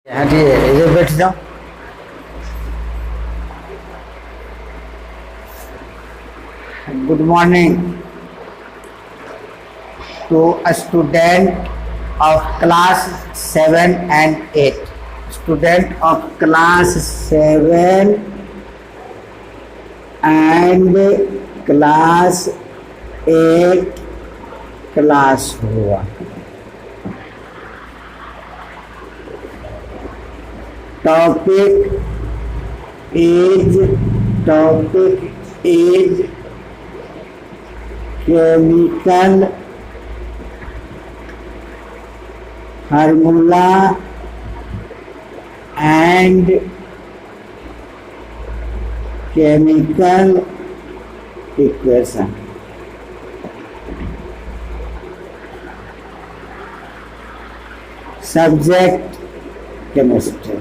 हाँ जी, इधर बैठ जाओ। Good morning to student of class 7 and 8. Student of class 7 and class 8 class हुआ। Topic is chemical formula and chemical equation. Subject chemistry.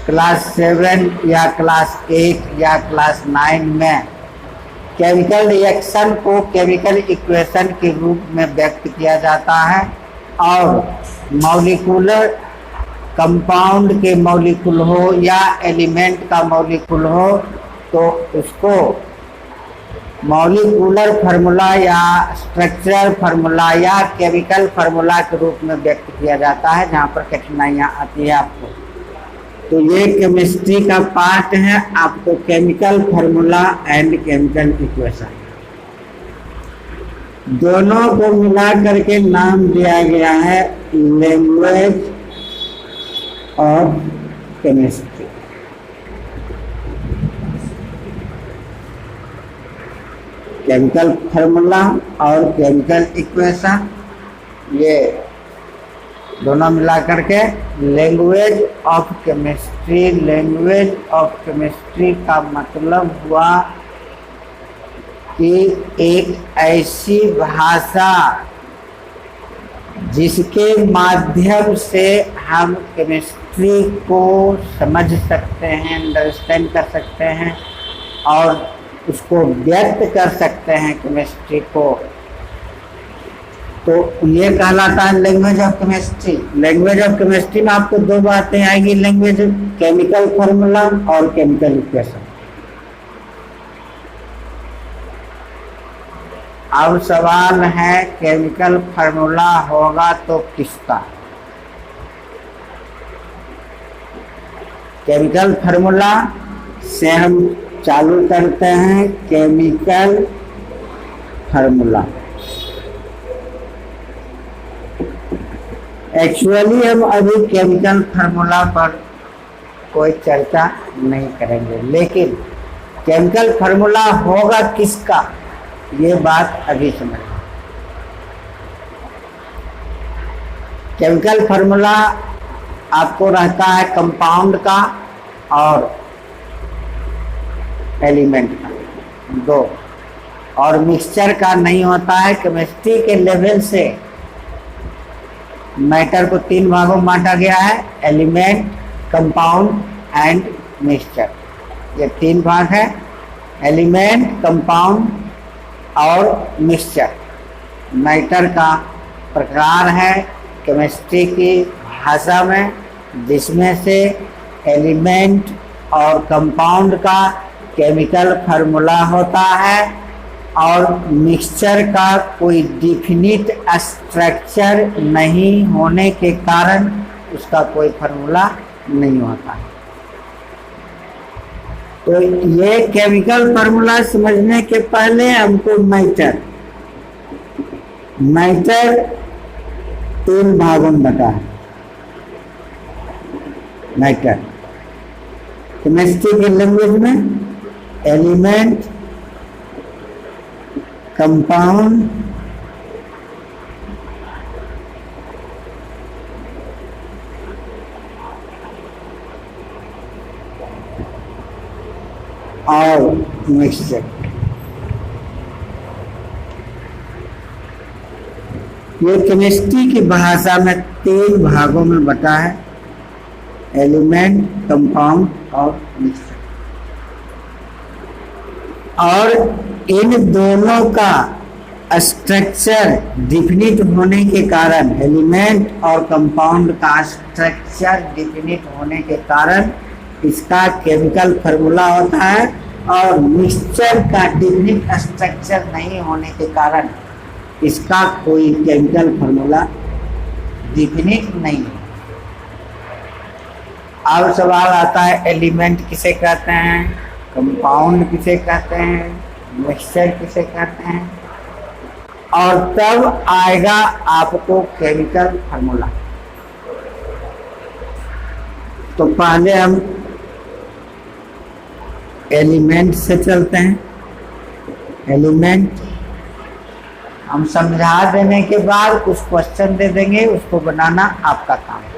Class 7 या class 8 या class 9 में chemical reaction को केमिकल इक्वेशन के रूप में व्यक्त किया जाता है और मॉलिक्यूलर कंपाउंड के मॉलिक्यूल हो या एलिमेंट का मॉलिक्यूल हो तो उसको मॉलिक्यूलर फार्मूला या स्ट्रक्चरल फार्मूला या केमिकल फार्मूला के रूप में व्यक्त किया जाता है, जहाँ पर कठिनाइयाँ आती है आपको। तो ये केमिस्ट्री का पार्ट है, आपको chemical formula and chemical equation दोनों को मिला करके नाम दिया गया है language of chemistry. Chemical formula और केमिकल इक्वेशन ये दोनों मिला करके language of chemistry. Language of chemistry का मतलब हुआ कि एक ऐसी भाषा जिसके माध्यम से हम केमिस्ट्री को समझ सकते हैं, अंडरस्टैंड कर सकते हैं और उसको व्यक्त कर सकते हैं केमिस्ट्री को, तो ये कहलाता है language of chemistry. Language of chemistry में आपको दो बातें आएगी, लैंग्वेज केमिकल फार्मूला और केमिकल इक्वेशन। अब सवाल है केमिकल फार्मूला होगा तो किसका? केमिकल फार्मूला से हम चालू करते हैं केमिकल फार्मूला। एक्चुअली हम अभी केमिकल फार्मूला पर कोई चर्चा नहीं करेंगे, लेकिन केमिकल फार्मूला होगा किसका ये बात अभी समझ। केमिकल फार्मूला आपको रहता है कंपाउंड का और एलिमेंट का, दो, और मिक्सचर का नहीं होता है। केमिस्ट्री के लेवल से मैटर को 3 भागों में बांटा गया है, एलिमेंट, कंपाउंड एंड मिक्सचर। ये 3 भाग है, एलिमेंट, कंपाउंड और मिक्सचर। मैटर का प्रकार है केमिस्ट्री की भाषा में, जिसमें से एलिमेंट और कंपाउंड का केमिकल फार्मूला होता है और मिक्सचर का कोई डिफिनिट स्ट्रक्चर नहीं होने के कारण उसका कोई फार्मूला नहीं होता। तो ये केमिकल फार्मूला समझने के पहले हमको मैटर 3 भागों में बटा है। मैटर केमिस्ट्री की लैंग्वेज में एलिमेंट, कंपाउंड और मिक्सचर। ये केमिस्ट्री की भाषा में 3 भागों में बटा है, एलिमेंट, कंपाउंड और मिक्सचर। और इन दोनों का स्ट्रक्चर डिफिनिट होने के कारण, एलिमेंट और कंपाउंड का स्ट्रक्चर डिफिनिट होने के कारण इसका केमिकल फार्मूला होता है, और मिक्सचर का डिफिनिट स्ट्रक्चर नहीं होने के कारण इसका कोई केमिकल फार्मूला डिफिनिट नहीं है। अब सवाल आता है एलिमेंट किसे कहते हैं, कंपाउंड किसे कहते हैं, मिक्सचर किसे कहते हैं, और तब आएगा आपको केमिकल फार्मूला। तो पहले हम एलिमेंट से चलते हैं। एलिमेंट हम समझा देने के बाद कुछ क्वेश्चन दे देंगे, उसको बनाना आपका काम है।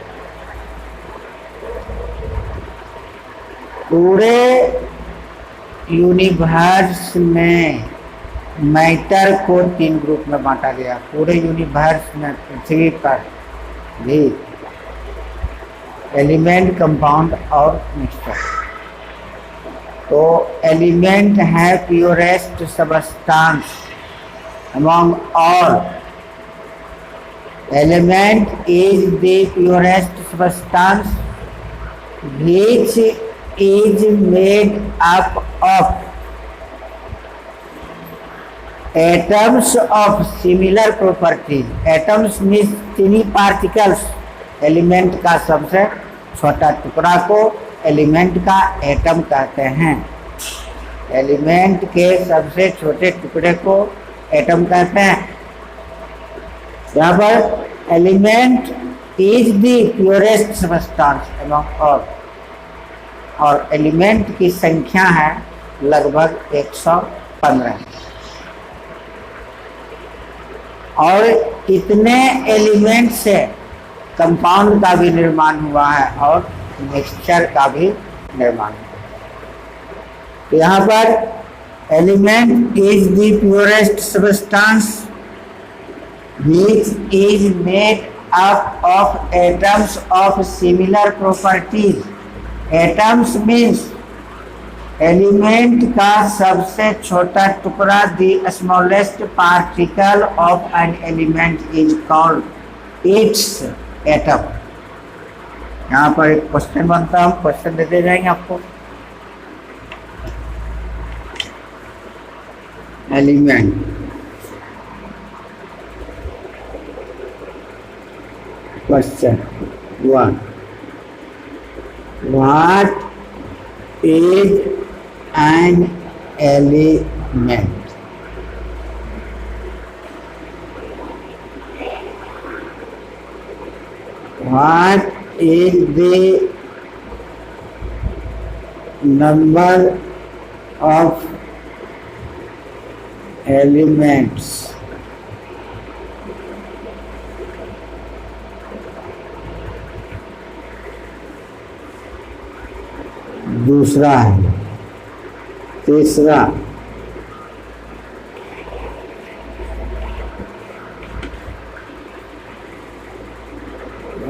पूरे यूनिवर्स में मैटर को 3 ग्रुप में बांटा गया। पूरे यूनिवर्स में पृथ्वी पर भी एलिमेंट, कंपाउंड और मिक्सचर। तो एलिमेंट है purest substance among all. Element is the purest substance which is made up of atoms of similar properties. Atoms means tiny particles. Element का सबसे छोटा टुकड़ा को एलिमेंट का एटम कहते हैं। एलिमेंट के सबसे छोटे टुकड़े को एटम कहते हैं। यहाँ पर element is the purest substance among all, और एलिमेंट की संख्या है लगभग 115, और इतने एलिमेंट से कंपाउंड का भी निर्माण हुआ है और मिक्सचर का भी निर्माण हुआ है। तो यहाँ पर element is the purest substance which is made up of atoms of similar properties. Atoms means element का सबसे छोटा टुकड़ा, the smallest particle of an element is called its atom। यहाँ पर एक क्वेश्चन बनता है, हम क्वेश्चन देते जाएंगे आपको। Element question 1, what is an element? What is the number of elements? दूसरा है। तीसरा,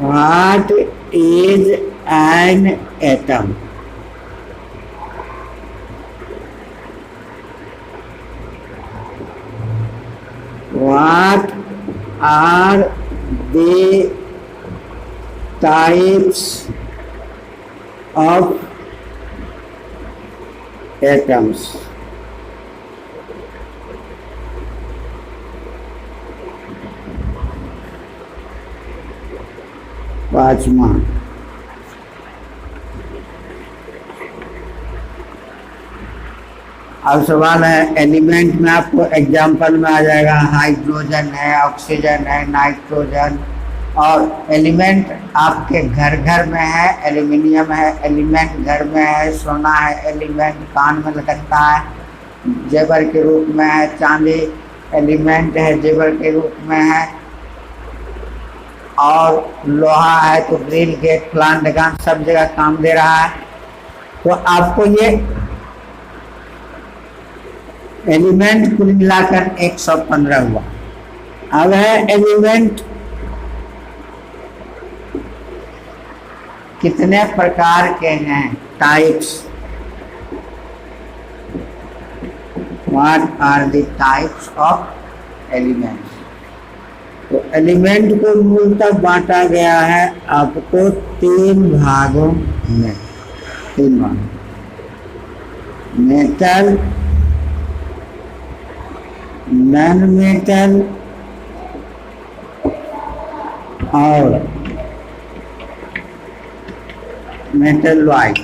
what is an atom? What are the types of atoms? पांचवा, अब सवाल है एलिमेंट में, आपको एग्जाम्पल में आ जाएगा हाइड्रोजन है, ऑक्सीजन है, नाइट्रोजन। और एलिमेंट आपके घर घर में है, एल्यूमिनियम है, एलिमेंट घर में है, सोना है, एलिमेंट कान में लटकता है, जेवर के रूप में है, चांदी एलिमेंट है, जेवर के रूप में है, और लोहा है तो ग्रिल गेट प्लांट गन सब जगह काम दे रहा है। तो आपको ये एलिमेंट कुल मिलाकर 115 हुआ। अब है एलिमेंट कितने प्रकार के हैं, types. What are the types of elements. तो एलिमेंट को मूलतः बांटा गया है आपको तीन भागों में, तीन भाग, मेटल, नॉन मेटल और मेटल वाइट।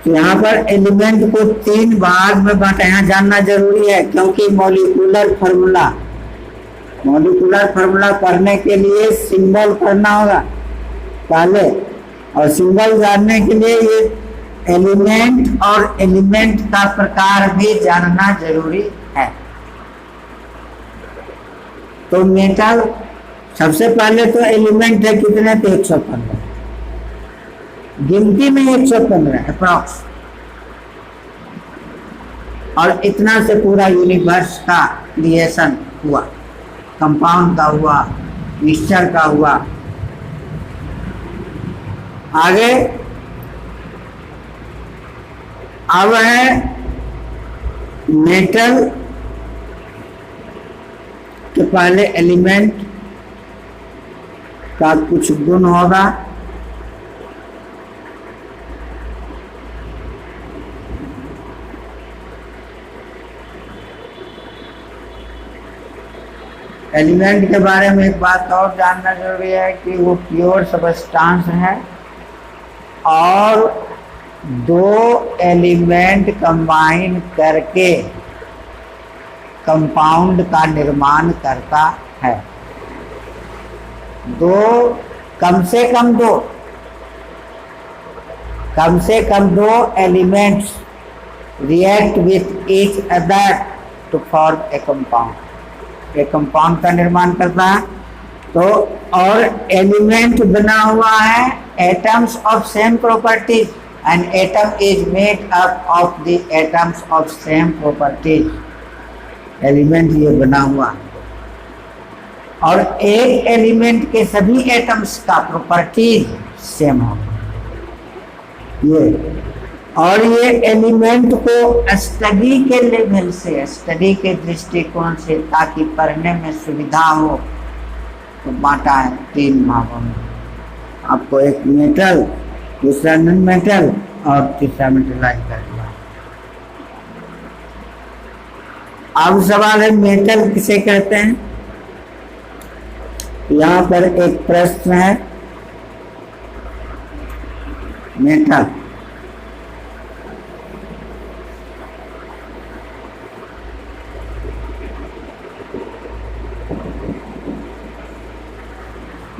तो यहाँ पर एलिमेंट को तीन भाग में बांटा, यहाँ जानना जरूरी है क्योंकि मॉलिक्यूलर फार्मूला पढ़ने के लिए सिंबल पढ़ना होगा पहले, और सिंबल जानने के लिए ये एलिमेंट और एलिमेंट का प्रकार भी जानना जरूरी है। तो मेटल सबसे पहले तो एलिमेंट है कितने, तो 115, गिनती में 115 अप्रॉक्स, और इतना से पूरा यूनिवर्स का क्रिएशन हुआ, कंपाउंड का हुआ, मिक्सचर का हुआ। आगे अब है मेटल के पहले एलिमेंट का कुछ गुण होगा, एलिमेंट के बारे में एक बात और जानना जरूरी है कि वो प्योर सबस्टांस है और दो एलिमेंट कंबाइन करके कंपाउंड का निर्माण करता है। कम से कम दो elements react with each other to form a compound, एक कंपाउंड का निर्माण करता है। तो और एलिमेंट बना हुआ है atoms of same properties, and atom is made up of the atoms of same properties. Element ये बना हुआ है और एक एलिमेंट के सभी एटम्स का प्रॉपर्टीज सेम हो ये, और ये एलिमेंट को स्टडी के लेवल से, स्टडी के दृष्टिकोण से, ताकि पढ़ने में सुविधा हो, तो बांटा है तीन भागों में। आपको एक मेटल, दूसरा नॉन मेटल और तीसरा मेटलाइज कर दिया। अब सवाल है मेटल किसे कहते हैं। यहाँ पर एक प्रश्न है, मेटल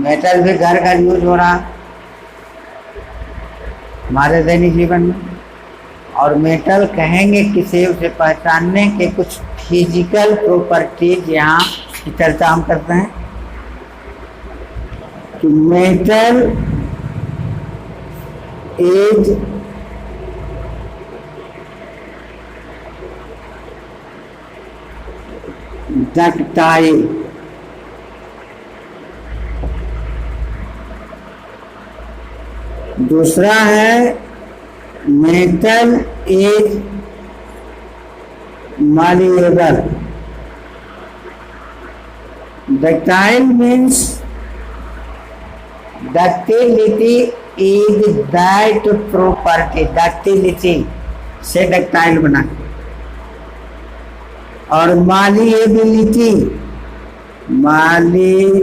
मेटल भी घर घर यूज हो रहा हमारे दैनिक जीवन में, और मेटल कहेंगे किसे, उसे पहचानने के कुछ फिजिकल प्रॉपर्टीज यहाँ की चर्चा हम करते हैं कि मेटल इज डक्टाइल, दूसरा है metal is malleable. Ductile means ductility is that property, ductility से डक्टाइल बना, और malleability, malleability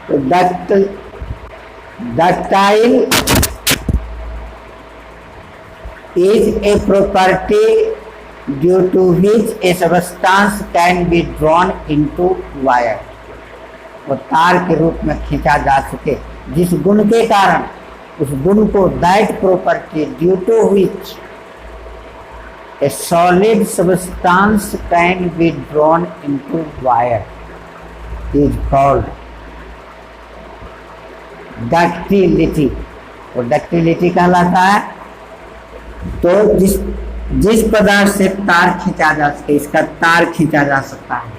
तो ductile is a property due to which a substance can be drawn into wire, वो तार के रूप में खींचा जा सके, जिस गुण के कारण, उस गुण को that property due to which a solid substance can be drawn into wire is called ductility. और डक्टिलिटी कहलाता है तो जिस पदार्थ से तार खींचा जा सके, इसका तार खींचा जा सकता है।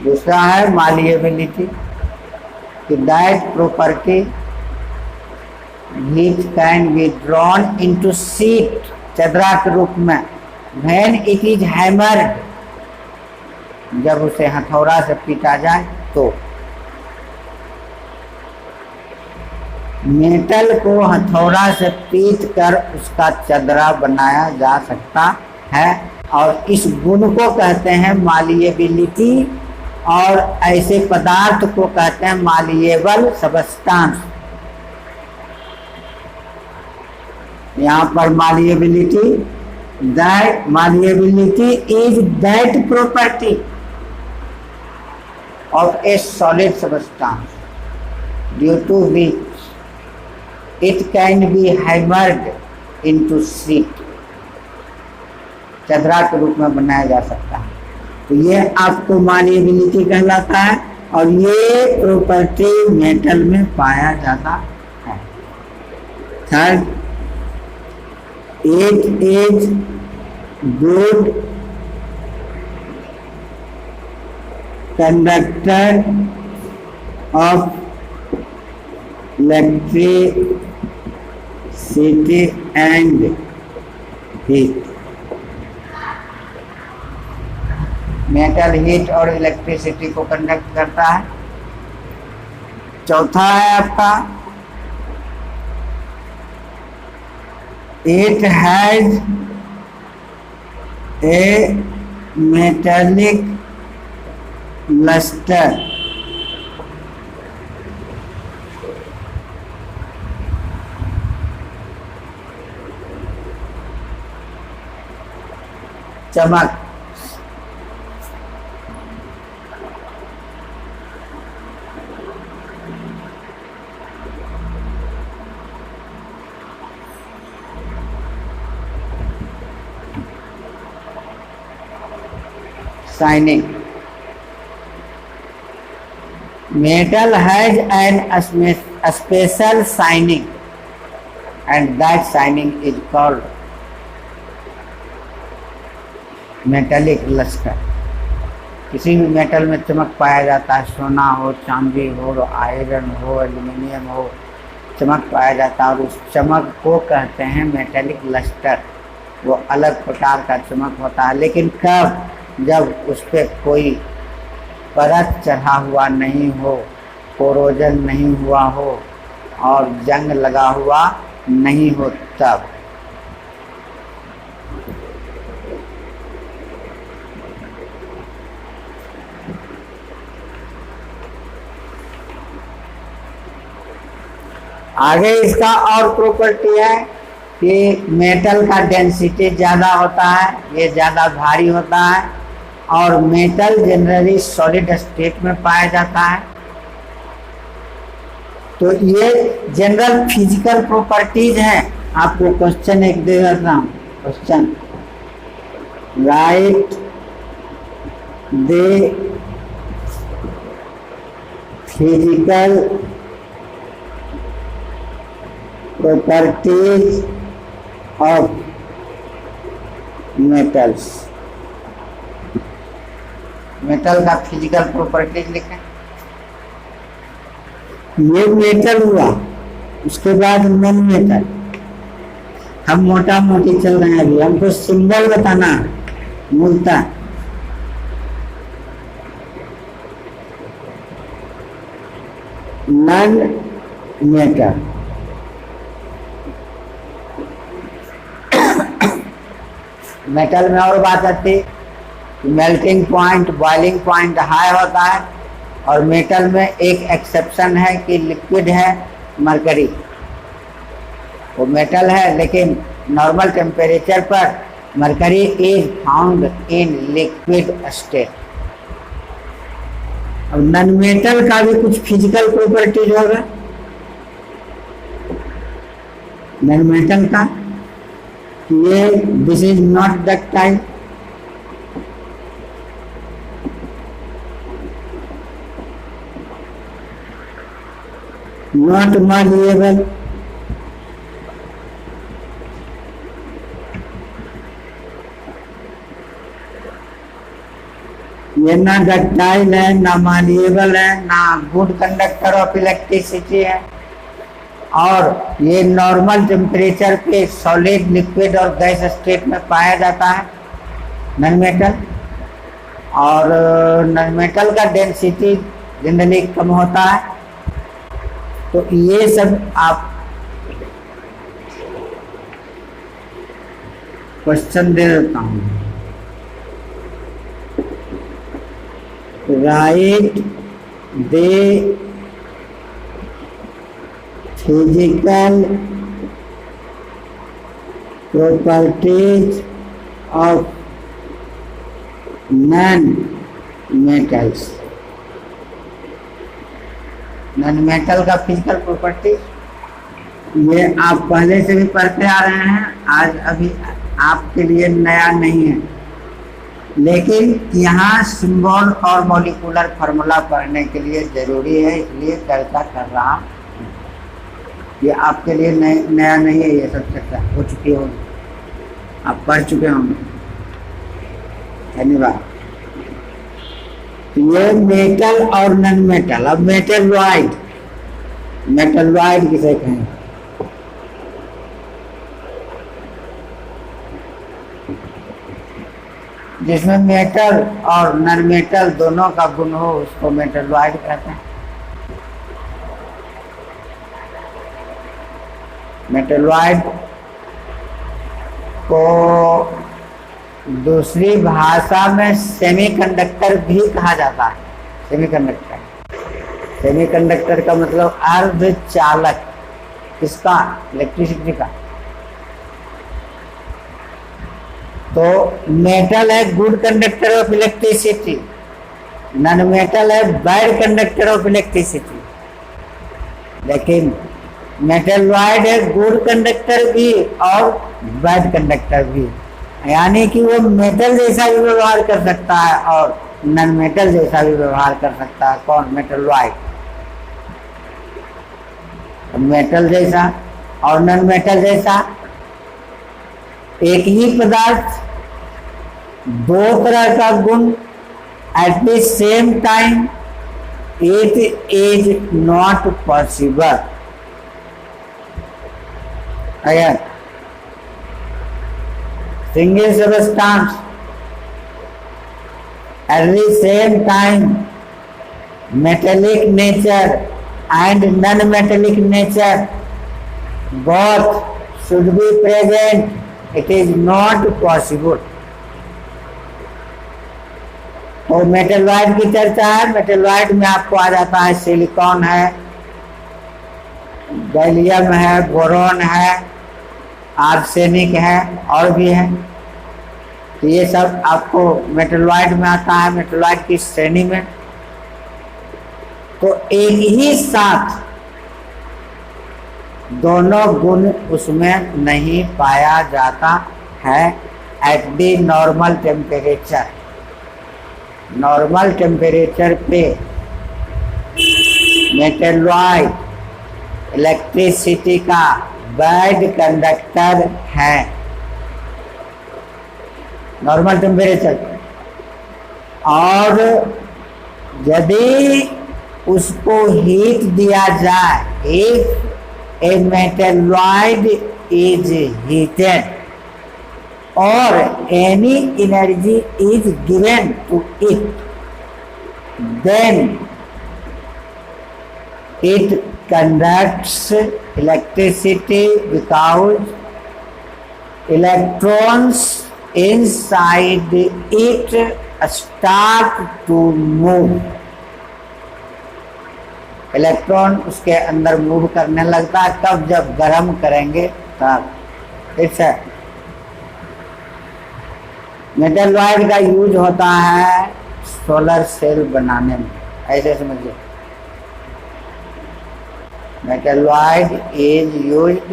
दूसरा है मालिएबिलिटी कि that property heat can be drawn into sheet, चदरा के रूप में, व्हेन इट इज हैमर्ड, जब उसे हथौड़ा से पीटा जाए तो। मेटल को हथौड़ा से पीट कर उसका चदरा बनाया जा सकता है, और इस गुण को कहते हैं मालिएबिलिटी, और ऐसे पदार्थ को कहते हैं मालिएबल सबस्टांस। यहाँ पर malleability, that malleability is that property of a solid substance due to which it can be hammered into sheet, चदरा के रूप में बनाया जा सकता है। तो ये आपको मालिएबिलिटी कहलाता है, और ये प्रॉपर्टी मेटल में पाया जाता है। Third, it is good conductor of electricity and heat, metal heat और इलेक्ट्रिसिटी को कंडक्ट करता है। चौथा है आपका, it has a metallic lustre, चमक। Shining, metal has an special shining, and that shining is called metallic luster। किसी भी मेटल में चमक पाया जाता है, सोना हो, चांदी हो, आयरन हो, एल्युमिनियम हो, चमक पाया जाता है, और उस चमक को कहते हैं मेटेलिक लस्टर। वो अलग प्रकार का चमक होता है, लेकिन कब? जब उस पर कोई परत चढ़ा हुआ नहीं हो, कोरोजन नहीं हुआ हो, और जंग लगा हुआ नहीं हो, तब। आगे इसका और प्रॉपर्टी है कि मेटल का डेंसिटी ज़्यादा होता है, ये ज़्यादा भारी होता है, और मेटल जनरली सॉलिड स्टेट में पाया जाता है। तो ये जनरल फिजिकल प्रॉपर्टीज हैं। आपको क्वेश्चन एक दे देता हूँ, question, right the physical properties of metals. Metal का फिजिकल प्रॉपर्टीज लिखें। ये मेटल हुआ, उसके बाद नॉन मेटल। हम मोटा मोटी चल रहे हैं, अभी हमको सिंबल बताना मूलतः। नॉन मेटल, मेटल में और बात आती, melting point, boiling point high होता है, और मेटल में एक एक्सेप्शन है कि लिक्विड है, मरकरी। वो मेटल है, लेकिन नॉर्मल टेम्परेचर पर mercury is found in liquid state. और नॉन मेटल का भी कुछ फिजिकल प्रॉपर्टीज होगा। नॉन मेटल का ये, this is not ductile, not malleable, ये ना डक्टाइल है, ना मालिएबल है, ना गुड कंडक्टर ऑफ इलेक्ट्रिसिटी है, और ये नॉर्मल टेम्परेचर पे सॉलिड, लिक्विड और गैस स्टेट में पाया जाता है नॉन मेटल। और नॉन मेटल का डेंसिटी जनरली कम होता है। तो ये सब आप क्वेश्चन दे देता हूँ। Right the physical properties of non metals. Non metal का फिजिकल प्रॉपर्टी ये आप पहले से भी पढ़ते आ रहे हैं, आज अभी आपके लिए नया नहीं है, लेकिन यहाँ सिंबल और मॉलिक्यूलर फार्मूला पढ़ने के लिए जरूरी है, इसलिए चर्चा कर रहा हूँ। ये आपके लिए नया नहीं है, ये सब चर्चा हो चुकी होगी, आप पढ़ चुके होंगे। धन्यवाद। ये मेटल और नॉन मेटल। अब मेटलॉइड, मेटलॉइड किसे कहें? जिसमें मेटल और नॉन मेटल दोनों का गुण हो उसको मेटलॉइड कहते हैं। मेटलॉइड को दूसरी भाषा में सेमीकंडक्टर भी कहा जाता है। सेमीकंडक्टर, सेमीकंडक्टर का मतलब अर्धचालक। किसका? इलेक्ट्रिसिटी का। तो मेटल है good conductor of electricity, non metal है बैड कंडक्टर ऑफ इलेक्ट्रिसिटी। लेकिन मेटलॉइड है गुड कंडक्टर भी और बैड कंडक्टर भी, यानी कि वो मेटल जैसा भी व्यवहार कर सकता है और नॉन मेटल जैसा भी व्यवहार कर सकता है। कौन? मेटलॉइड। मेटल जैसा और नॉन मेटल जैसा एक ही पदार्थ दो तरह का गुण at the same time, it is not possible. अगर single substance at the same time metallic nature and non-metallic nature both should be present, it is not possible। और मेटलॉइड की चर्चा है। मेटलॉइड में आपको आ जाता है सिलिकॉन है, गैलियम है, बोरॉन है, आर्सेनिक है और भी है। तो ये सब आपको मेटलॉइड में आता है, मेटलॉइड की श्रेणी में। तो एक ही साथ दोनों गुण उसमें नहीं पाया जाता है at the normal temperature. Normal temperature पे मेटलॉइड इलेक्ट्रिसिटी का बैड कंडक्टर है नॉर्मल टेम्परेचर। और यदि उसको हीट दिया जाए, if a metalloid is heated और any energy is given to it, then it conducts electricity because electrons inside it start to move। Electron उसके अंदर मूव करने लगता है। कब? जब गर्म करेंगे तब। ठीक है। मेटलॉइड का यूज होता है सोलर सेल बनाने में, ऐसे समझिए। Metalloid is used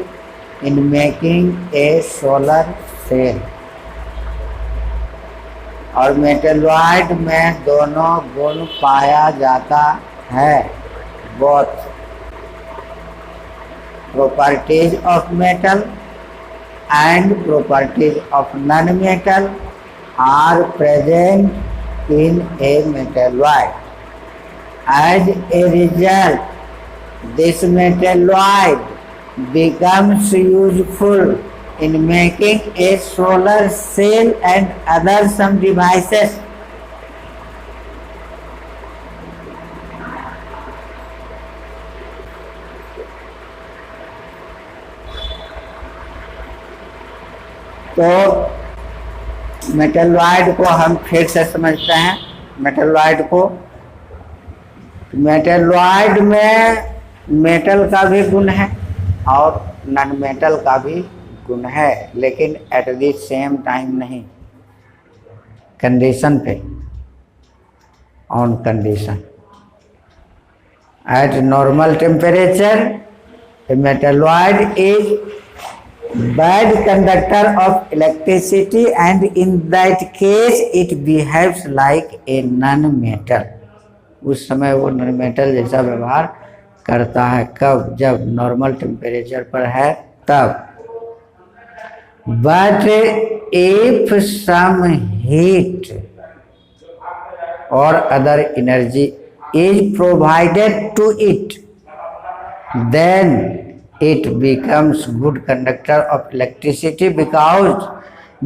in making a solar cell। और मेटलॉइड में दोनों गुण पाया जाता है। both properties of metal and properties of non-metal are present in a metalloid। As a result, this metalloid becomes useful in making a solar cell and other some devices. तो metalloid को हम फिर से समझते हैं। मेटलॉइड को, metalloid में metal का भी गुण है और नॉन मेटल का भी गुण है, लेकिन एट द सेम टाइम नहीं, कंडीशन पे, on condition. Eight normal temperature A metalloid is bad conductor of electricity and in that case it behaves like a non-metal। उस समय वो नॉन मेटल जैसा व्यवहार करता है। कब? जब नॉर्मल टेम्परेचर पर है तब। But if some heat or other energy is provided to it, then it becomes good conductor of electricity because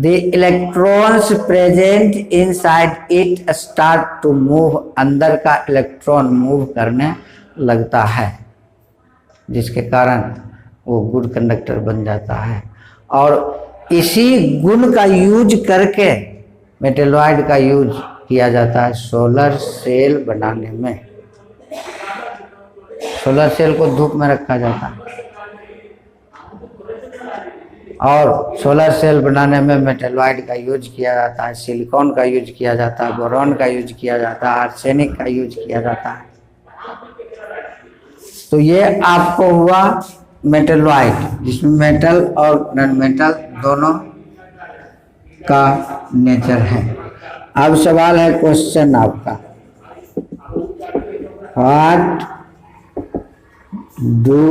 the electrons present inside it start to move। अंदर का इलेक्ट्रॉन मूव करने लगता है, जिसके कारण वो गुड कंडक्टर बन जाता है। और इसी गुण का यूज करके मेटलॉइड का यूज किया जाता है सोलर सेल बनाने में। सोलर सेल को धूप में रखा जाता है और सोलर सेल बनाने में मेटलॉइड का यूज किया जाता है, सिलिकॉन का यूज किया जाता है, बोरॉन का यूज किया जाता है, आर्सेनिक का यूज किया जाता है। तो ये आपको हुआ मेटलॉइड, जिसमें मेटल और नॉन मेटल दोनों का नेचर है। अब सवाल है, क्वेश्चन आपका, what do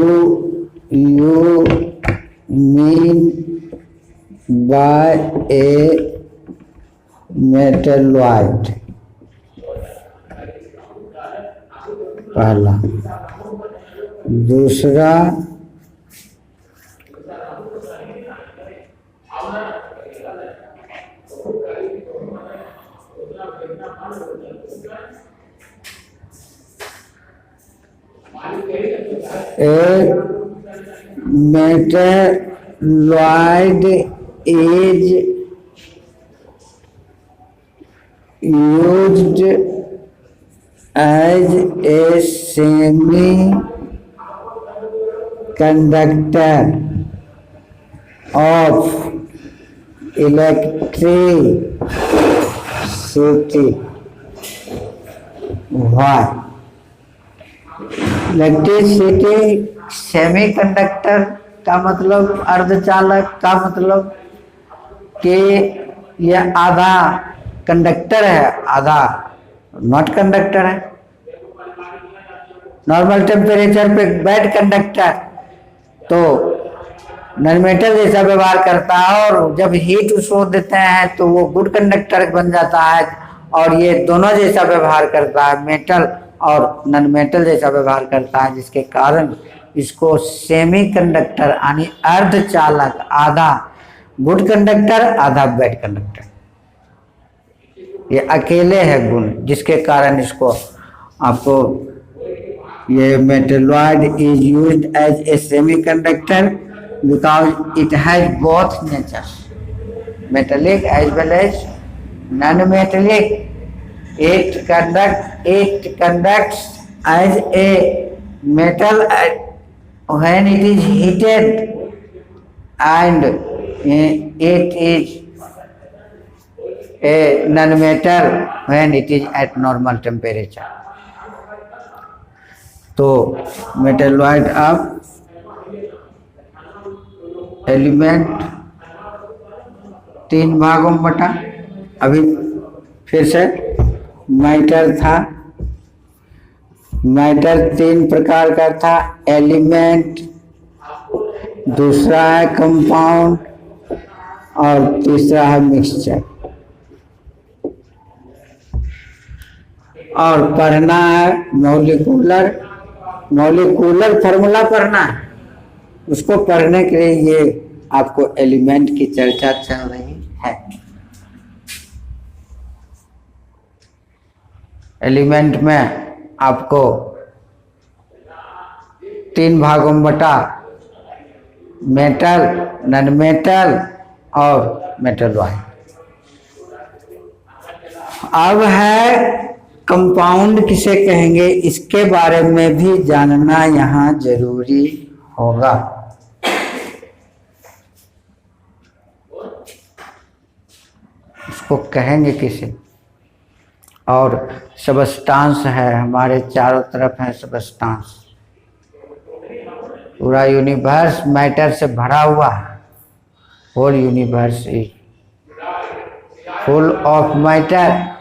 you mean by a metalloid? पहला। दूसरा, metalloid is used as a semi-conductor of electricity। Why? Electricity semiconductor का मतलब, अर्धचालक का मतलब कि यह आधा कंडक्टर है, आधा नॉट कंडक्टर है। नॉर्मल टेम्परेचर पे बैड कंडक्टर, तो नॉन मेटल जैसा व्यवहार करता है, और जब हीट उसको देते हैं तो वो गुड कंडक्टर बन जाता है। और ये दोनों जैसा व्यवहार करता है, मेटल और नॉन मेटल जैसा व्यवहार करता है, जिसके कारण इसको सेमी कंडक्टर यानी अर्धचालक, आधा गुड कंडक्टर आधा बैड कंडक्टर, ये अकेले है गुण, जिसके कारण इसको आपको ये metalloid is used as a semiconductor because it has both nature, metallic as well as non metallic. It conducts as a metal when it is heated, and it is a non-metal when it is at normal temperature। तो metalloid अब element 3 भागों में बटा। अभी फिर से matter था, matter 3 प्रकार का था, एलिमेंट, दूसरा है कंपाउंड और तीसरा है मिक्सचर। और पढ़ना है मॉलिक्यूलर, मॉलिक्यूलर फॉर्मूला पढ़ना है, उसको पढ़ने के लिए ये आपको एलिमेंट की चर्चा चल रही है। एलिमेंट में आपको 3 भागों में बटा मेटल, नॉन मेटल और मेटल वाइट। अब है कंपाउंड किसे कहेंगे, इसके बारे में भी जानना यहाँ जरूरी होगा। उसको कहेंगे किसे, और सबस्टांस है, हमारे चारों तरफ है सबस्टांस। पूरा यूनिवर्स मैटर से भरा हुआ है। Whole universe is full of matter.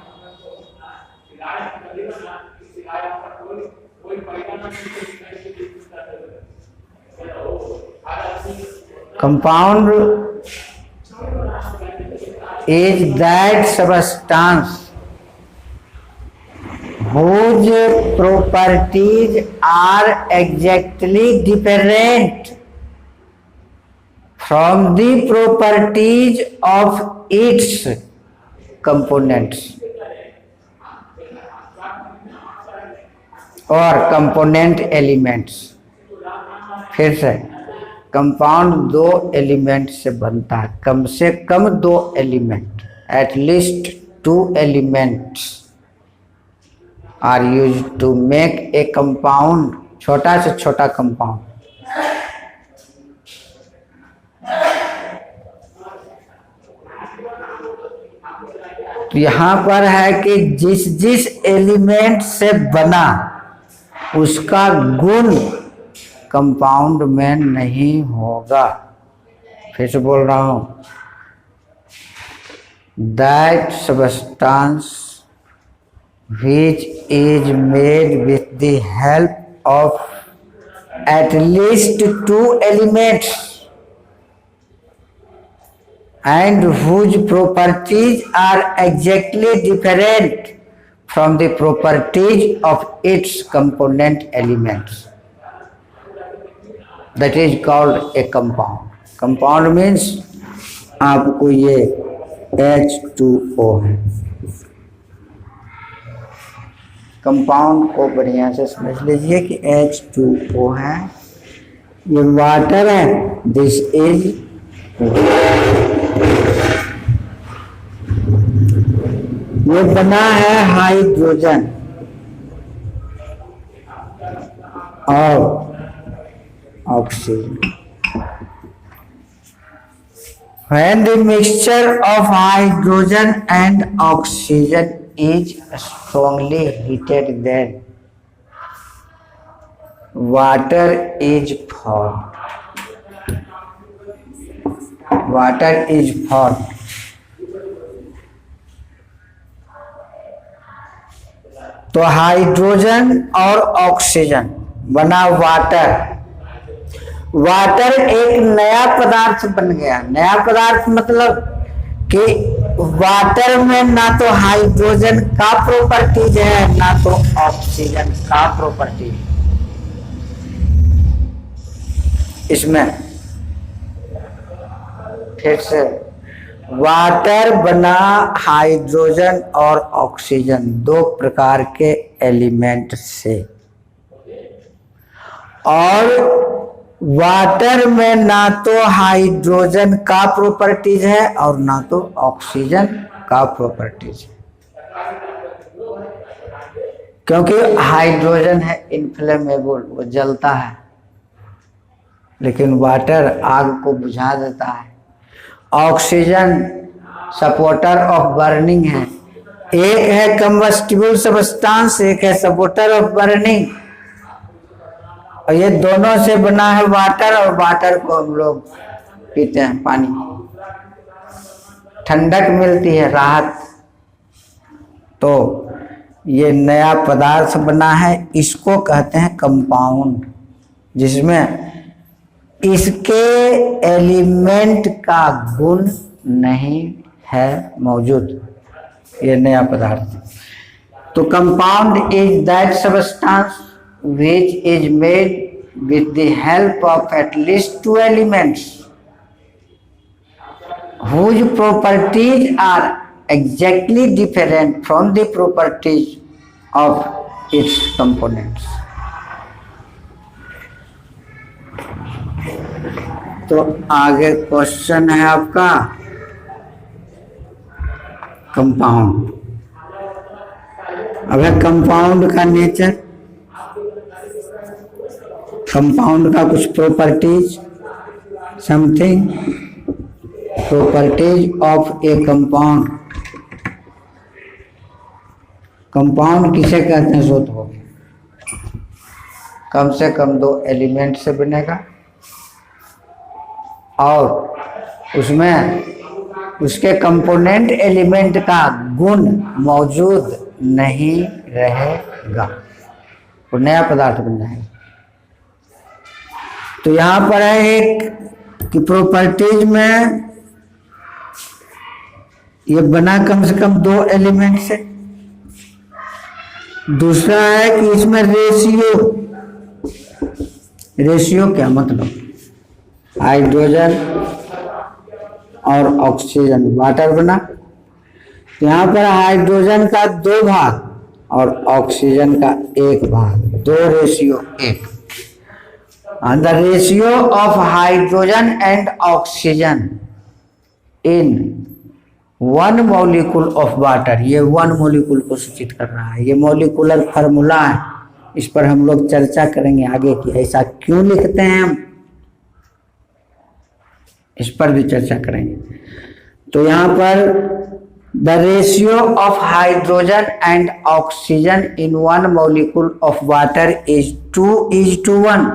Compound is that substance whose properties are exactly different from the properties of its components or component elements। फिर से, कंपाउंड 2 एलिमेंट से बनता है, कम से कम 2 element, at least 2 elements are used to make a compound, छोटा से छोटा कंपाउंड। तो यहां पर है कि जिस जिस एलिमेंट से बना उसका गुण कंपाउंड में नहीं होगा। फिर से बोल रहा हूं, that substance which is made with the help of at least 2 elements and whose properties are exactly different from the properties of its component elements, that is called a compound। compound means आपको ये H2O है। Compound को बढ़िया से समझ लीजिए कि H2O है, ये वाटर है, दिस इज ये बना है हाइड्रोजन और oxygen. When the mixture of hydrogen and oxygen is strongly heated, then water is formed। Water is formed। तो हाइड्रोजन और ऑक्सीजन बना वाटर। वाटर एक नया पदार्थ बन गया। नया पदार्थ मतलब कि वाटर में ना तो हाइड्रोजन का प्रॉपर्टीज है ना तो ऑक्सीजन का प्रॉपर्टीज। इसमें फिर से वाटर बना हाइड्रोजन और ऑक्सीजन 2 प्रकार के एलिमेंट से, और वाटर में ना तो हाइड्रोजन का प्रॉपर्टीज है और ना तो ऑक्सीजन का प्रॉपर्टीज है, क्योंकि हाइड्रोजन है इनफ्लेमेबल, वो जलता है, लेकिन वाटर आग को बुझा देता है। ऑक्सीजन सपोर्टर ऑफ बर्निंग है। एक है कंबस्टिबल सब्सटेंस, एक है सपोर्टर ऑफ बर्निंग, और ये दोनों से बना है वाटर। और वाटर को हम लोग पीते हैं, पानी, ठंडक मिलती है, राहत। तो ये नया पदार्थ बना है, इसको कहते हैं कंपाउंड, जिसमें इसके एलिमेंट का गुण नहीं है मौजूद, ये नया पदार्थ। तो compound is that substance which is made with the help of at least two elements whose properties are exactly different from the properties of its components. तो आगे क्वेश्चन है आपका कंपाउंड। अब है कंपाउंड का नेचर, कंपाउंड का कुछ properties, something properties of a compound. Compound किसे कहते हैं? शुद्ध हो, कम से कम दो एलिमेंट से बनेगा और उसमें उसके कंपोनेंट एलिमेंट का गुण मौजूद नहीं रहेगा, वो नया पदार्थ बन जाएगा। तो यहाँ पर है एक कि प्रॉपर्टीज में ये बना कम से कम दो एलिमेंट से। दूसरा है कि इसमें रेशियो क्या मतलब? हाइड्रोजन और ऑक्सीजन, वाटर बना। यहाँ पर हाइड्रोजन का 2 भाग और ऑक्सीजन का 1 भाग, 2 ratio 1। The ratio of hydrogen and oxygen in 1 molecule of water, ये 1 मॉलिक्यूल को सूचित कर रहा है। ये मॉलिक्यूलर फार्मूला है, इस पर हम लोग चर्चा करेंगे आगे कि ऐसा क्यों लिखते हैं हम, इस पर भी चर्चा करेंगे। तो यहाँ पर the ratio of hydrogen and oxygen in 1 molecule of water is 2:1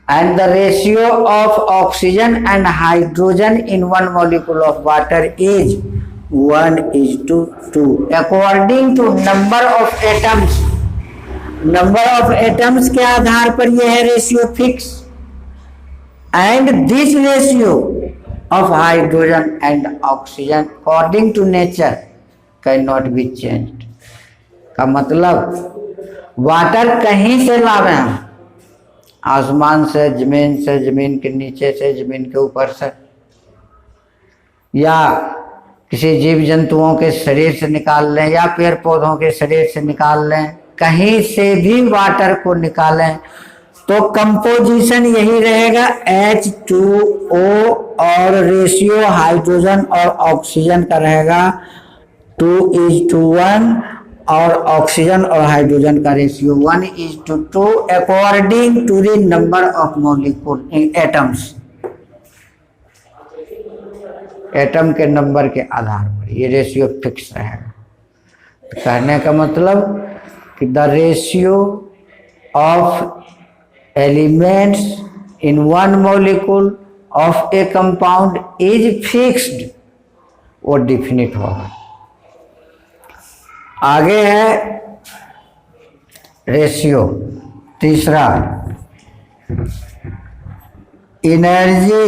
and the ratio of oxygen and hydrogen in 1 molecule of water is 1:2 according to number of atoms। Number of atoms के आधार पर यह है ratio fix. And this ratio of hydrogen and oxygen according to nature can not be changed. का मतलब water कहीं से लावे हम, आसमान से, जमीन के नीचे से, जमीन के ऊपर से, या किसी जीव जंतुओं के शरीर से निकाल लें या पेड़ पौधों के शरीर से निकाल लें, कहीं से भी वाटर को निकालें तो कंपोजिशन यही रहेगा H2O और रेशियो हाइड्रोजन और ऑक्सीजन का रहेगा 2:1 और ऑक्सीजन और हाइड्रोजन का ratio 1:2 according to the number of molecule in atoms. Atom के नंबर के आधार पर ये रेशियो फिक्स रहेगा। तो कहने का मतलब कि the ratio of elements in 1 molecule of a compound is fixed, वो डिफिनिट होगा। आगे है रेशियो, तीसरा energy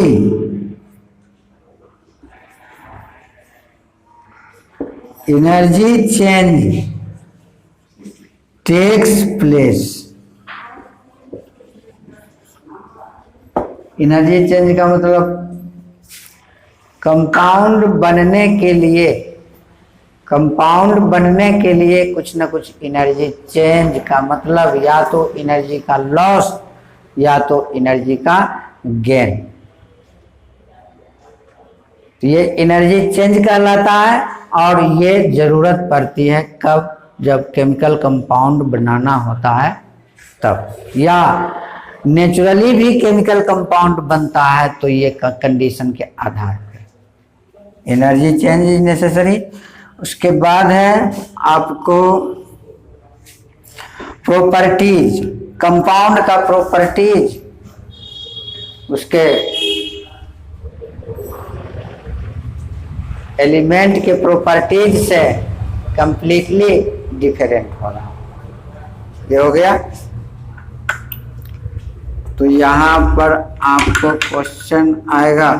change takes place. Energy change का मतलब कंपाउंड बनने के लिए कुछ ना कुछ एनर्जी चेंज का मतलब या तो एनर्जी का लॉस या तो एनर्जी का गेन। तो ये एनर्जी चेंज कहलाता है और ये जरूरत पड़ती है कब? जब केमिकल कंपाउंड बनाना होता है तब, या नेचुरली भी केमिकल कंपाउंड बनता है तो ये कंडीशन के आधार पर एनर्जी चेंज इज नेसेसरी। उसके बाद है आपको प्रॉपर्टीज, कंपाउंड का प्रॉपर्टीज उसके एलिमेंट के प्रॉपर्टीज से कंप्लीटली डिफरेंट होना। ये हो गया। तो यहाँ पर आपको क्वेश्चन आएगा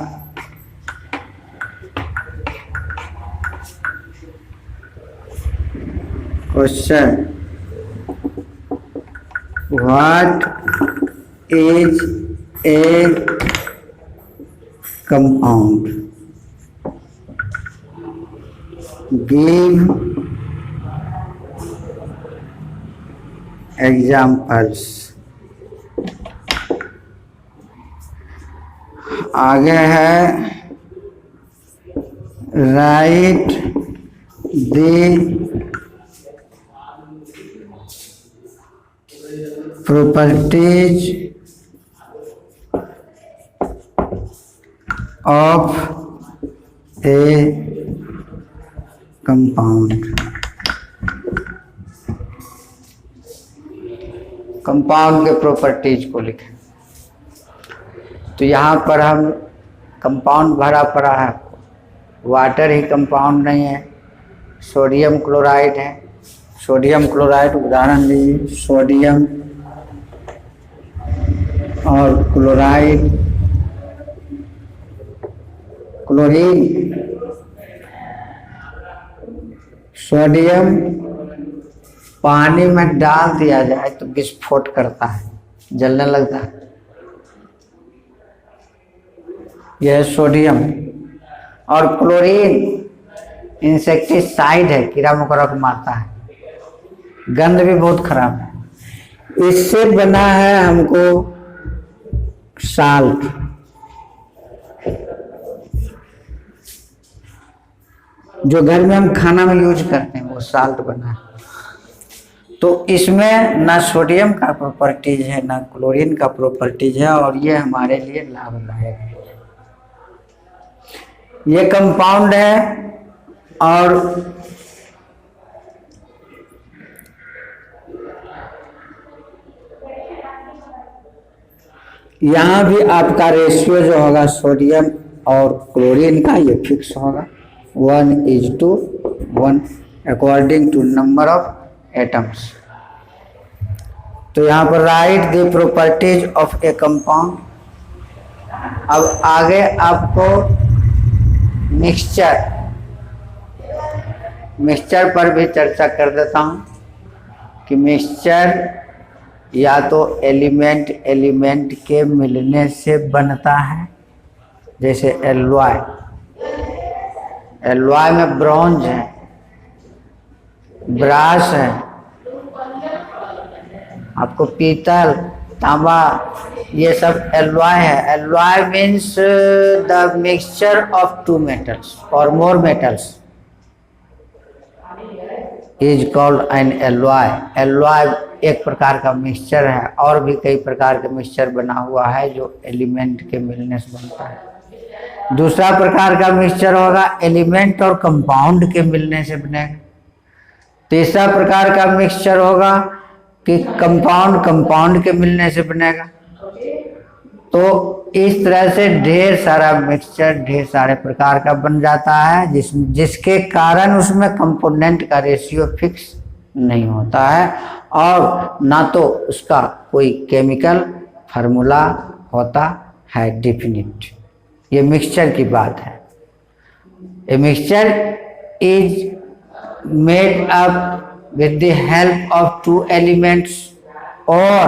question, what is a compound. Give examples. आगे है write the properties of a compound. Compound के प्रॉपर्टीज को लिखें। तो यहाँ पर हम कंपाउंड भरा पड़ा है, वाटर ही कंपाउंड नहीं है, सोडियम क्लोराइड है। सोडियम क्लोराइड उदाहरण लीजिए, सोडियम और क्लोराइड, क्लोरीन। सोडियम पानी में डाल दिया जाए तो विस्फोट करता है, जलने लगता है। यह है सोडियम। और क्लोरीन इंसेक्टिसाइड है, कीड़ा मकोड़ा को मारता है, गंध भी बहुत खराब है। इससे बना है हमको साल्ट। जो घर में हम खाना में यूज करते हैं वो साल्ट बना है। तो इसमें ना सोडियम का प्रॉपर्टीज है ना क्लोरीन का प्रॉपर्टीज है, और ये हमारे लिए लाभदायक है। ये कंपाउंड है और यहाँ भी आपका रेशियो जो होगा सोडियम और क्लोरीन का, ये फिक्स होगा 1:1 according to number of atoms. तो यहाँ पर write the properties of a compound. अब आगे आपको मिक्सचर पर भी चर्चा कर देता हूँ कि मिक्सचर या तो एलिमेंट के मिलने से बनता है, जैसे एलॉय में ब्रॉन्ज है, ब्रास है, आपको पीतल, तांबा, ये सब एलॉय है। Alloy means the mixture of two metals और more metals is called an alloy. Alloy एक प्रकार का मिक्सचर है, और भी कई प्रकार के मिक्सचर बना हुआ है जो एलिमेंट के मिलने से बनता है। दूसरा प्रकार का मिक्सचर होगा एलिमेंट और कंपाउंड के मिलने से बनेगा। तीसरा प्रकार का मिक्सचर होगा कि कंपाउंड के मिलने से बनेगा। तो इस तरह से ढेर सारा मिक्सचर ढेर सारे प्रकार का बन जाता है, जिसके कारण उसमें कंपोनेंट का रेशियो फिक्स नहीं होता है, और ना तो उसका कोई केमिकल फार्मूला होता है डिफिनिट। ये मिक्सचर की बात है। A mixture is made up with the help of two elements or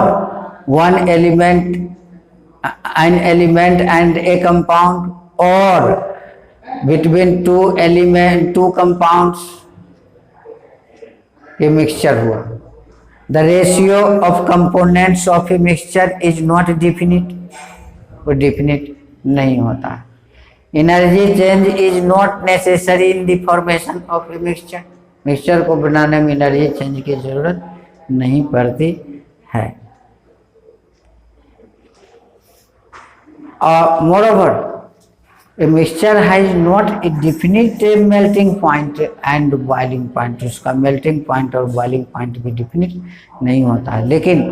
an element and a compound, or between two compounds। ये मिक्सचर हुआ। The ratio of components of a mixture is not definite, वो definite नहीं होता। Energy change is not necessary in the formation of a mixture। Mixture को बनाने में energy change की जरूरत नहीं पड़ती है। और moreover a mixture has not a definite melting point and boiling point. उसका मेल्टिंग पॉइंट और बॉइलिंग पॉइंट भी डिफिनिट नहीं होता है, लेकिन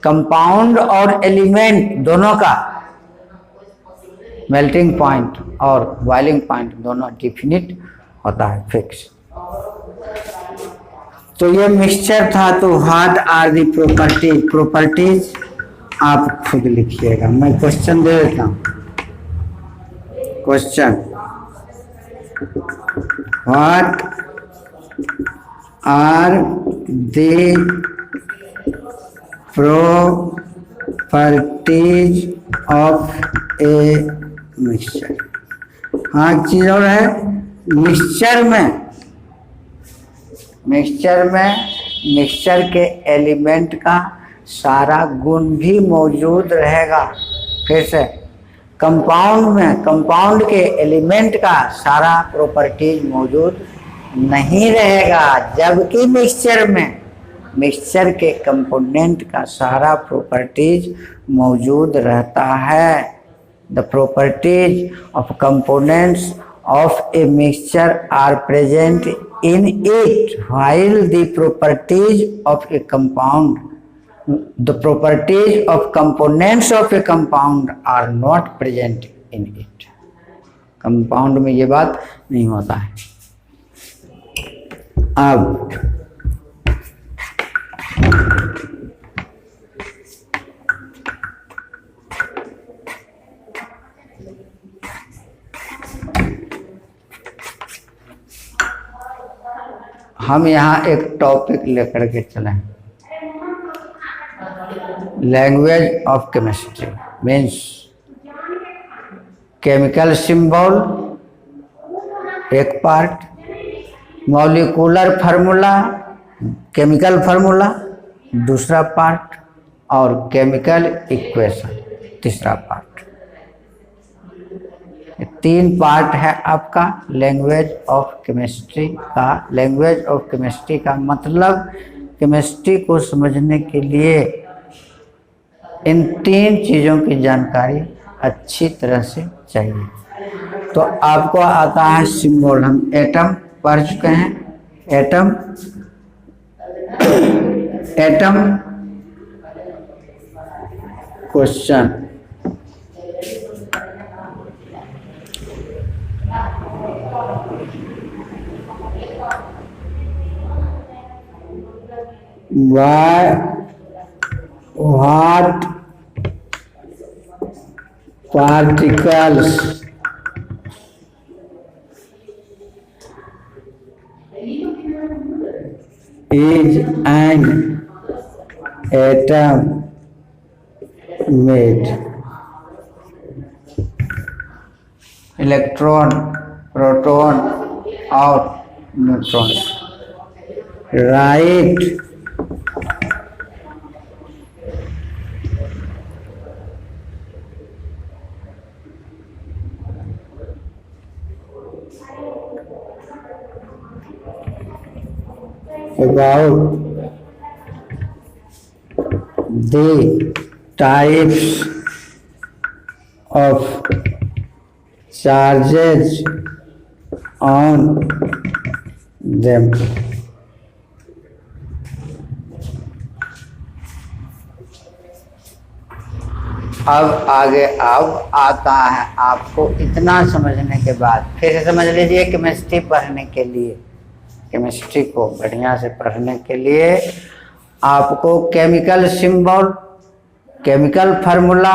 कंपाउंड और एलिमेंट दोनों का मेल्टिंग पॉइंट और बॉइलिंग पॉइंट दोनों डिफिनिट होता है, फिक्स। तो ये मिक्सचर था। तो व्हाट आर दी प्रॉपर्टीज आप खुद लिखिएगा, मैं क्वेश्चन दे देता हूँ। Question, what are the properties properties of a mixture. हाँ, एक चीज और है, मिक्सचर के एलिमेंट का सारा गुण भी मौजूद रहेगा। कैसे? कंपाउंड के एलिमेंट का सारा प्रॉपर्टीज मौजूद नहीं रहेगा, जबकि मिक्सचर के कंपोनेंट का सारा प्रॉपर्टीज मौजूद रहता है। The properties of components of a mixture are present in it while the properties of a compound the properties of components of a compound are not present in it। Compound में ये बात नहीं होता है। अब हम यहाँ एक टॉपिक लेकर के चले। Language of chemistry means chemical symbol एक part, molecular formula chemical formula दूसरा पार्ट, और केमिकल इक्वेशन तीसरा पार्ट। तीन पार्ट है आपका लैंग्वेज ऑफ केमिस्ट्री का। लैंग्वेज ऑफ केमिस्ट्री का मतलब केमिस्ट्री को समझने के लिए इन तीन चीज़ों की जानकारी अच्छी तरह से चाहिए। तो आपको आता है सिंबल, हम एटम पढ़ चुके हैं। Atom question, what particles is an atom made? Electron, proton और neutron. Right. About the types of charges on them। अब आगे अब आता है आपको इतना समझने के बाद फिर से समझ लीजिए, केमिस्ट्री पढ़ने के लिए, केमिस्ट्री को बढ़िया से पढ़ने के लिए आपको केमिकल सिंबल, केमिकल फार्मूला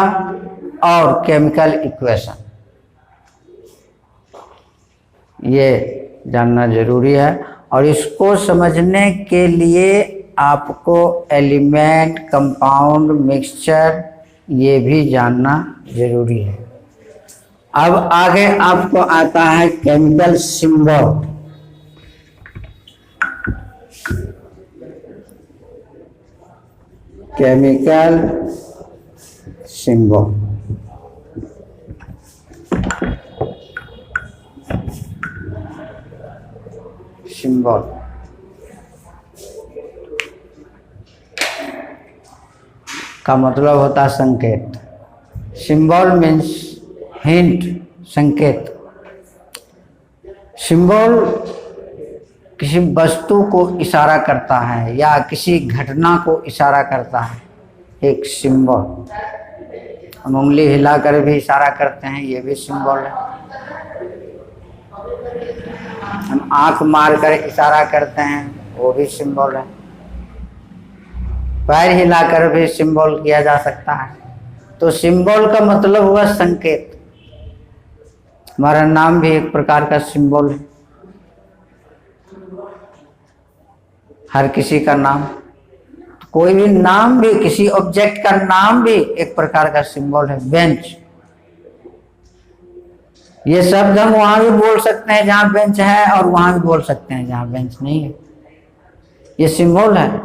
और केमिकल इक्वेशन ये जानना जरूरी है। और इसको समझने के लिए आपको एलिमेंट, कंपाउंड, मिक्सचर ये भी जानना जरूरी है। अब आगे आपको आता है केमिकल सिंबल। केमिकल सिंबल का मतलब होता है संकेत। सिंबल मीन्स हिंट, संकेत। सिंबल किसी वस्तु को इशारा करता है या किसी घटना को इशारा करता है, एक सिंबल। हम उंगली हिलाकर भी इशारा करते हैं, ये भी सिंबल है। हम आंख मारकर इशारा करते हैं, वो भी सिंबल है। पैर हिलाकर भी सिंबल किया जा सकता है। तो सिंबल का मतलब हुआ संकेत। हमारा नाम भी एक प्रकार का सिंबल है। हर किसी का नाम कोई भी नाम भी, किसी ऑब्जेक्ट का नाम भी एक प्रकार का सिंबल है। बेंच, ये शब्द हम वहां भी बोल सकते हैं जहां बेंच है, और वहां भी बोल सकते हैं जहां बेंच नहीं है। ये सिंबल है,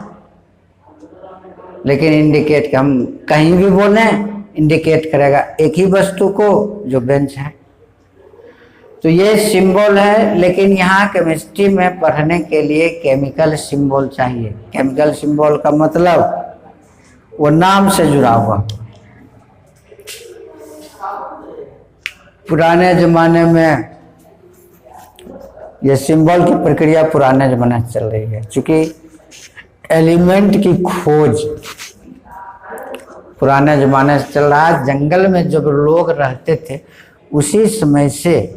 लेकिन इंडिकेट हम कहीं भी बोले इंडिकेट करेगा एक ही वस्तु को, जो बेंच है। तो ये सिंबल है, लेकिन यहाँ केमिस्ट्री में पढ़ने के लिए केमिकल सिंबल चाहिए। केमिकल सिंबल का मतलब वो नाम से जुड़ा हुआ। पुराने जमाने में ये सिंबल की प्रक्रिया पुराने जमाने से चल रही है, क्योंकि एलिमेंट की खोज पुराने जमाने से चल रहा है। जंगल में जब लोग रहते थे उसी समय से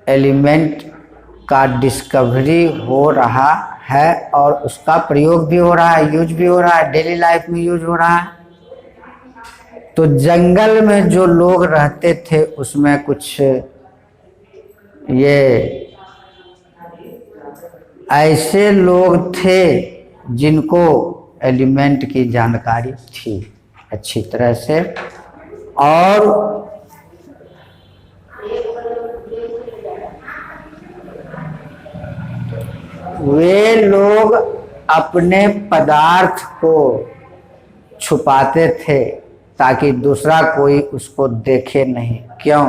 एलिमेंट का डिस्कवरी हो रहा है, और उसका प्रयोग भी हो रहा है, यूज भी हो रहा है, डेली लाइफ में यूज हो रहा है। तो जंगल में जो लोग रहते थे उसमें कुछ ये ऐसे लोग थे जिनको एलिमेंट की जानकारी थी अच्छी तरह से, और वे लोग अपने पदार्थ को छुपाते थे ताकि दूसरा कोई उसको देखे नहीं। क्यों?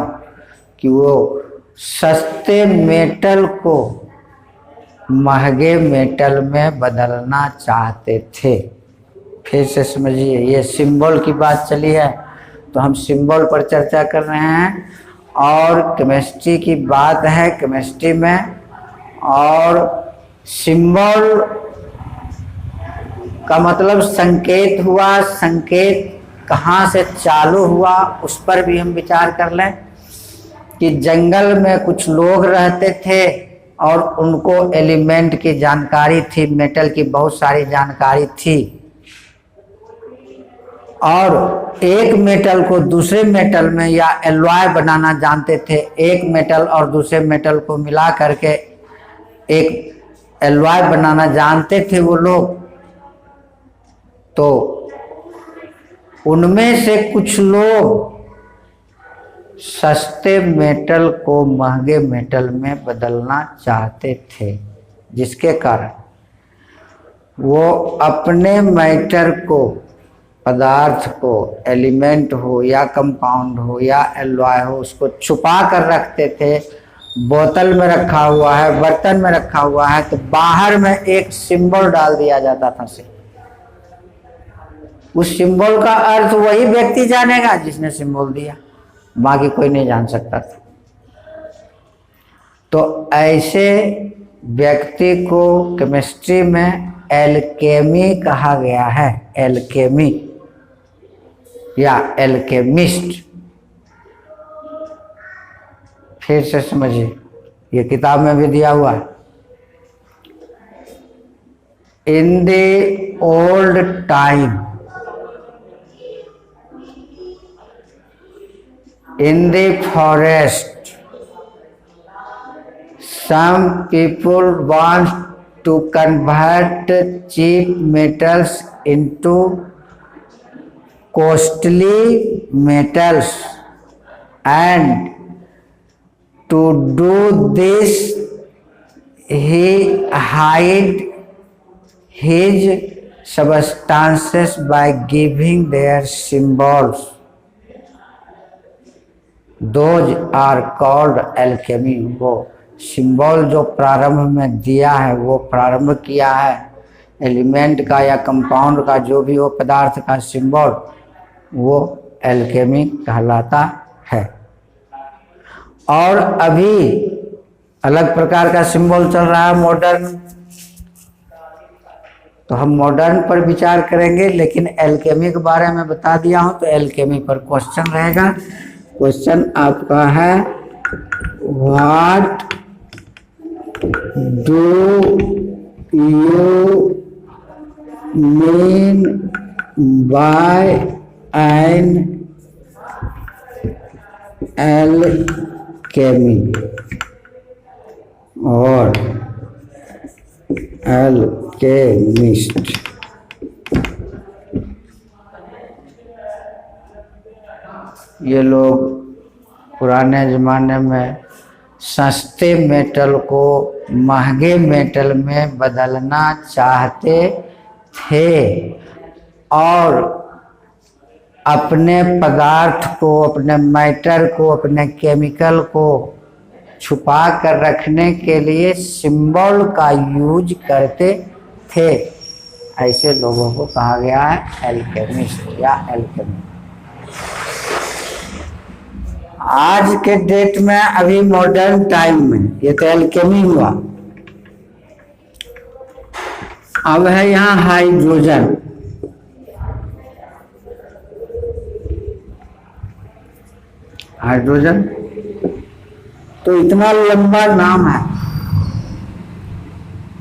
कि वो सस्ते मेटल को महंगे मेटल में बदलना चाहते थे। फिर से समझिए, ये सिंबल की बात चली है तो हम सिंबल पर चर्चा कर रहे हैं, और केमिस्ट्री की बात है केमिस्ट्री में। और सिंबल का मतलब संकेत हुआ, संकेत कहाँ से चालू हुआ उस पर भी हम विचार कर लें। कि जंगल में कुछ लोग रहते थे और उनको एलिमेंट की जानकारी थी, मेटल की बहुत सारी जानकारी थी, और एक मेटल को दूसरे मेटल में या एलॉय बनाना जानते थे। एक मेटल और दूसरे मेटल को मिला करके एक एलॉय बनाना जानते थे वो लोग। तो उनमें से कुछ लोग सस्ते मेटल को महंगे मेटल में बदलना चाहते थे, जिसके कारण वो अपने मैटर को, पदार्थ को, एलिमेंट हो या कंपाउंड हो या एलॉय हो, उसको छुपा कर रखते थे। बोतल में रखा हुआ है, बर्तन में रखा हुआ है, तो बाहर में एक सिंबल डाल दिया जाता था से। उस सिंबल का अर्थ वही व्यक्ति जानेगा जिसने सिंबल दिया, बाकी कोई नहीं जान सकता था। तो ऐसे व्यक्ति को केमिस्ट्री में एल्केमी कहा गया है। एल्केमी या एल्केमिस्ट। फिर से समझिए, ये किताब में भी दिया हुआ है। In the old time, in the forest, some people want to convert cheap metals into costly metals, and to do this he hide his substances by giving their symbols. Those are called alchemy. वो symbol जो प्रारंभ में दिया है, वो प्रारंभ किया है एलिमेंट का या कंपाउंड का, जो भी वो पदार्थ का सिंबल, वो एल्केमी कहलाता है। और अभी अलग प्रकार का सिंबल चल रहा है, मॉडर्न। तो हम मॉडर्न पर विचार करेंगे, लेकिन एल्केमी के बारे में बता दिया हूं तो एल्केमी पर क्वेश्चन रहेगा। क्वेश्चन आपका है, what do you mean by an alchemy और एल्केमिस्ट? ये लोग पुराने ज़माने में सस्ते मेटल को महंगे मेटल में बदलना चाहते थे और अपने पदार्थ को, अपने मैटर को, अपने केमिकल को छुपा कर रखने के लिए सिंबल का यूज करते थे। ऐसे लोगों को कहा गया है एल्केमिस्ट या एल्केमी। आज के डेट में, अभी मॉडर्न टाइम में, ये तो एल्केमी हुआ। अब है यहाँ हाइड्रोजन। हाइड्रोजन तो इतना लंबा नाम है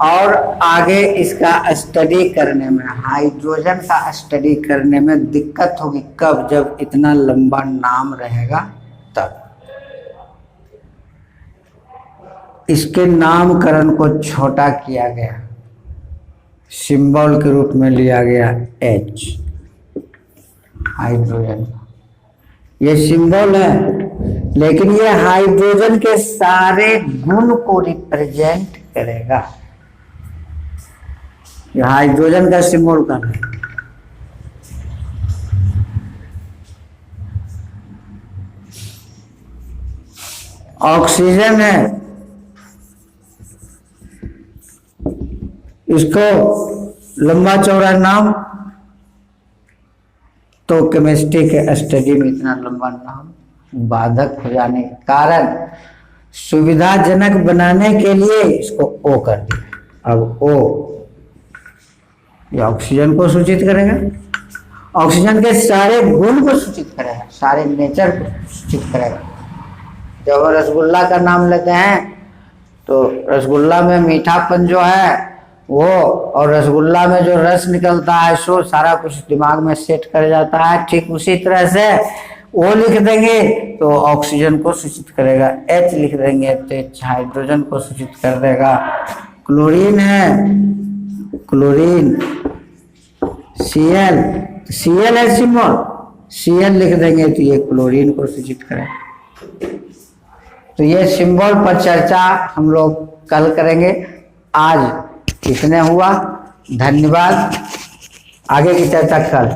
और आगे इसका स्टडी करने में, हाइड्रोजन का स्टडी करने में दिक्कत होगी। कब? जब इतना लंबा नाम रहेगा तब। इसके नामकरण को छोटा किया गया, सिंबल के रूप में लिया गया H, हाइड्रोजन। ये सिंबल है, लेकिन ये हाइड्रोजन के सारे गुण को रिप्रेजेंट करेगा। ये हाइड्रोजन का सिंबल का है। ऑक्सीजन है, इसको लंबा चौड़ा नाम, तो केमिस्ट्री के स्टडी में इतना लंबा नाम बाधक हो जाने के कारण सुविधाजनक बनाने के लिए इसको O कर दिया। अब O ये ऑक्सीजन को सूचित करेगा, ऑक्सीजन के सारे गुण को सूचित करेगा, सारे नेचर को सूचित करेगा। जब रसगुल्ला का नाम लेते हैं तो रसगुल्ला में मीठापन जो है वो, और रसगुल्ला में जो रस निकलता है सो सारा कुछ दिमाग में सेट कर जाता है। ठीक उसी तरह से O लिख देंगे तो ऑक्सीजन को सूचित करेगा, H लिख देंगे तो H हाइड्रोजन को सूचित कर देगा। क्लोरीन है, क्लोरीन, Cl, Cl है सिंबल, Cl लिख देंगे तो ये क्लोरीन को सूचित करेगा। तो ये सिंबल पर चर्चा हम लोग कल करेंगे। आज इतने हुआ, धन्यवाद। आगे की चर्चा कल।